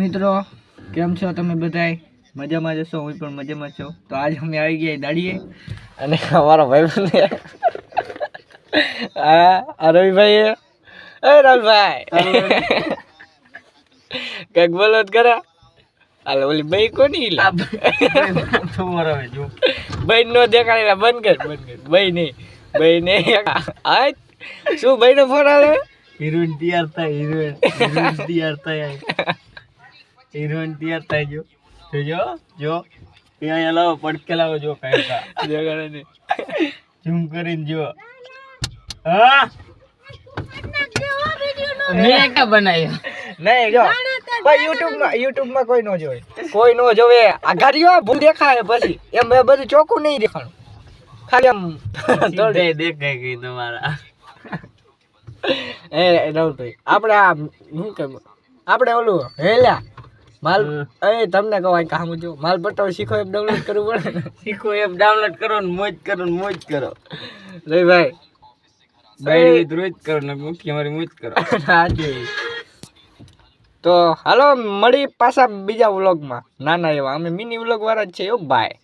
મિત્રો કેમ છો તમે બધાય મજામાં જશો હું પણ મજામાં છું તો આજ અમે આવી ગયા દાડીએ અને અમારા ભાઈબંધ આ રવિભાઈ એ રવિભાઈ કઈક બોલો જ કરે હાલ ઓલી ભાઈ કોની લા તમારો જો ભાઈ નો દેખાડેલા બંધ કર ભાઈ નહીં આ શું ભાઈ નો ફોન આલે હીરોઈન તૈયાર થાય હીરોઈન તૈયાર થાય જો અહીંયા લાવો પડકે લાવો જો કાયકા જગાડે ને ઝૂમ કરીને જો હા મેં કા બનાવ્યો નહીં જો ભાઈ YouTube માં કોઈ નો જોવે આ ગાડીઓ ભૂલ દેખાય પછી એમ બધું ચોખ્ખું નહીં દેખાણું ખાલી આમ થોડે દેખાય ગઈ તમારા એ નવભાઈ આપણે ઓલું હેલ્યા માલ એ તમને કહો કામ જો માલ પટાવ શીખો એપ ડાઉનલોડ કરવું પડે ને શીખો એપ ડાઉનલોડ કરો ને મોજ કરો રે ભાઈ રોજ કરો ને મુઠ્ઠી અમારી મોજ કરો તો હાલો મળી પાછા બીજા વ્લોગમાં નાના એવા અમે મિની વ્લોગ વાળા જ છે ભાઈ.